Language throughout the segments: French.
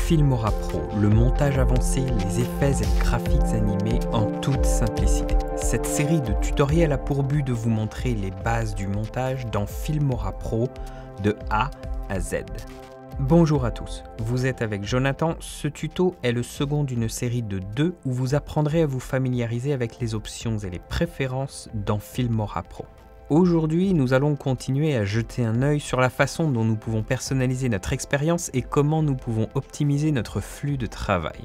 Filmora Pro, le montage avancé, les effets et les graphiques animés en toute simplicité. Cette série de tutoriels a pour but de vous montrer les bases du montage dans Filmora Pro de A à Z. Bonjour à tous, vous êtes avec Jonathan. Ce tuto est le second d'une série de 2 où vous apprendrez à vous familiariser avec les options et les préférences dans Filmora Pro. Aujourd'hui, nous allons continuer à jeter un œil sur la façon dont nous pouvons personnaliser notre expérience et comment nous pouvons optimiser notre flux de travail.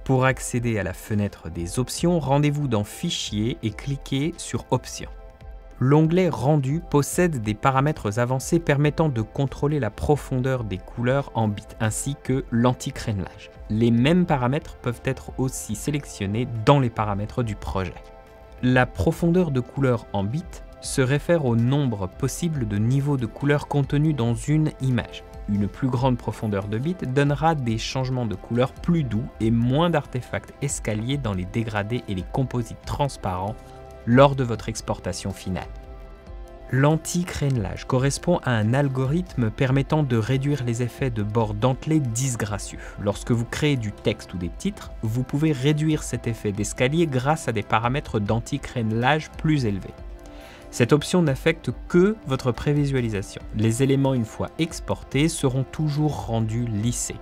Pour accéder à la fenêtre des options, rendez-vous dans Fichier et cliquez sur Options. L'onglet Rendu possède des paramètres avancés permettant de contrôler la profondeur des couleurs en bits ainsi que l'anti-crénelage. Les mêmes paramètres peuvent être aussi sélectionnés dans les paramètres du projet. La profondeur de couleur en bits se réfère au nombre possible de niveaux de couleur contenus dans une image. Une plus grande profondeur de bits donnera des changements de couleur plus doux et moins d'artefacts escaliers dans les dégradés et les composites transparents lors de votre exportation finale. L'anti-crénelage correspond à un algorithme permettant de réduire les effets de bord dentelé disgracieux. Lorsque vous créez du texte ou des titres, vous pouvez réduire cet effet d'escalier grâce à des paramètres d'anti-crénelage plus élevés. Cette option n'affecte que votre prévisualisation. Les éléments, une fois exportés, seront toujours rendus lissés.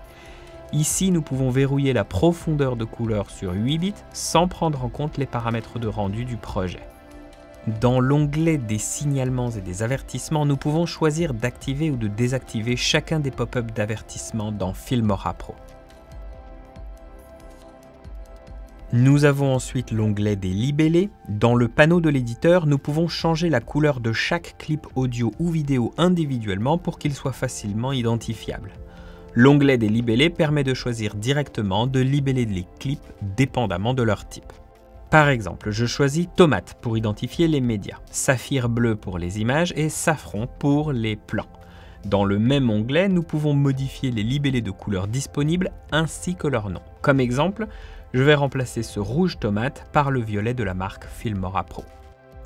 Ici, nous pouvons verrouiller la profondeur de couleur sur 8 bits sans prendre en compte les paramètres de rendu du projet. Dans l'onglet des signalements et des avertissements, nous pouvons choisir d'activer ou de désactiver chacun des pop-up d'avertissement dans Filmora Pro. Nous avons ensuite l'onglet des libellés. Dans le panneau de l'éditeur, nous pouvons changer la couleur de chaque clip audio ou vidéo individuellement pour qu'il soit facilement identifiable. L'onglet des libellés permet de choisir directement de libeller les clips dépendamment de leur type. Par exemple, je choisis tomate pour identifier les médias, saphir bleu pour les images et safran pour les plans. Dans le même onglet, nous pouvons modifier les libellés de couleurs disponibles ainsi que leur nom. Comme exemple, je vais remplacer ce rouge tomate par le violet de la marque Filmora Pro.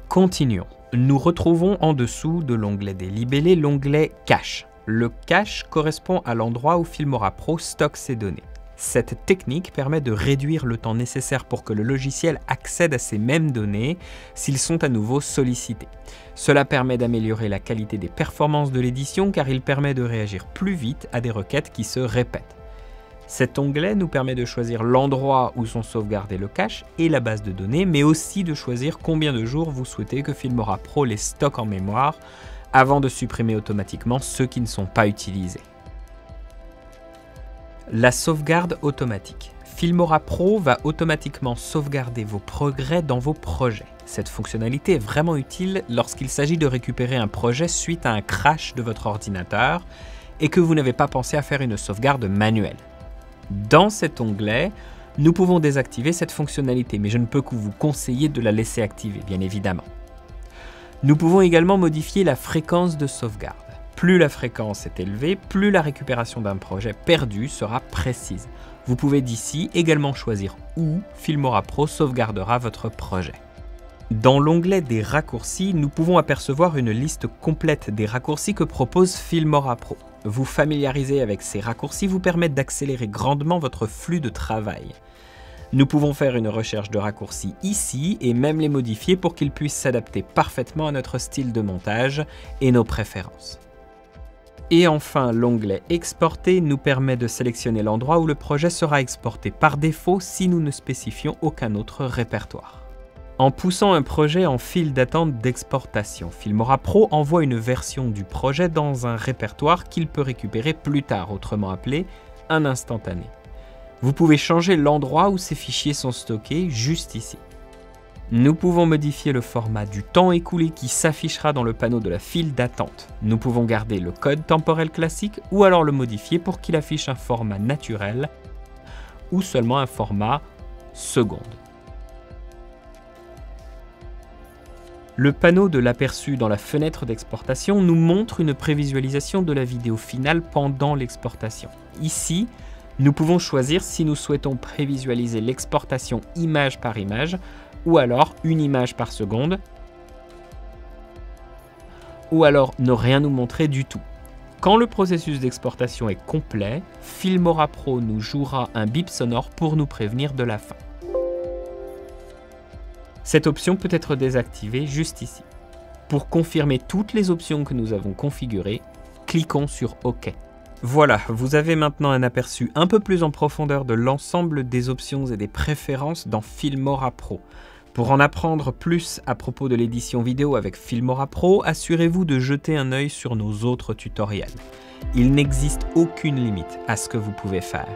Continuons. Nous retrouvons en dessous de l'onglet des libellés l'onglet Cache. Le cache correspond à l'endroit où Filmora Pro stocke ses données. Cette technique permet de réduire le temps nécessaire pour que le logiciel accède à ces mêmes données s'ils sont à nouveau sollicités. Cela permet d'améliorer la qualité des performances de l'édition car il permet de réagir plus vite à des requêtes qui se répètent. Cet onglet nous permet de choisir l'endroit où sont sauvegardés le cache et la base de données, mais aussi de choisir combien de jours vous souhaitez que Filmora Pro les stocke en mémoire avant de supprimer automatiquement ceux qui ne sont pas utilisés. La sauvegarde automatique. Filmora Pro va automatiquement sauvegarder vos progrès dans vos projets. Cette fonctionnalité est vraiment utile lorsqu'il s'agit de récupérer un projet suite à un crash de votre ordinateur et que vous n'avez pas pensé à faire une sauvegarde manuelle. Dans cet onglet, nous pouvons désactiver cette fonctionnalité, mais je ne peux que vous conseiller de la laisser activer, bien évidemment. Nous pouvons également modifier la fréquence de sauvegarde. Plus la fréquence est élevée, plus la récupération d'un projet perdu sera précise. Vous pouvez d'ici également choisir où Filmora Pro sauvegardera votre projet. Dans l'onglet des raccourcis, nous pouvons apercevoir une liste complète des raccourcis que propose Filmora Pro. Vous familiariser avec ces raccourcis vous permet d'accélérer grandement votre flux de travail. Nous pouvons faire une recherche de raccourcis ici et même les modifier pour qu'ils puissent s'adapter parfaitement à notre style de montage et nos préférences. Et enfin, l'onglet Exporter nous permet de sélectionner l'endroit où le projet sera exporté par défaut si nous ne spécifions aucun autre répertoire. En poussant un projet en file d'attente d'exportation, Filmora Pro envoie une version du projet dans un répertoire qu'il peut récupérer plus tard, autrement appelé un instantané. Vous pouvez changer l'endroit où ces fichiers sont stockés juste ici. Nous pouvons modifier le format du temps écoulé qui s'affichera dans le panneau de la file d'attente. Nous pouvons garder le code temporel classique ou alors le modifier pour qu'il affiche un format naturel ou seulement un format seconde. Le panneau de l'aperçu dans la fenêtre d'exportation nous montre une prévisualisation de la vidéo finale pendant l'exportation. Ici, nous pouvons choisir si nous souhaitons prévisualiser l'exportation image par image ou alors une image par seconde ou alors ne rien nous montrer du tout. Quand le processus d'exportation est complet, Filmora Pro nous jouera un bip sonore pour nous prévenir de la fin. Cette option peut être désactivée juste ici. Pour confirmer toutes les options que nous avons configurées, cliquons sur OK. Voilà, vous avez maintenant un aperçu un peu plus en profondeur de l'ensemble des options et des préférences dans Filmora Pro. Pour en apprendre plus à propos de l'édition vidéo avec Filmora Pro, assurez-vous de jeter un œil sur nos autres tutoriels. Il n'existe aucune limite à ce que vous pouvez faire.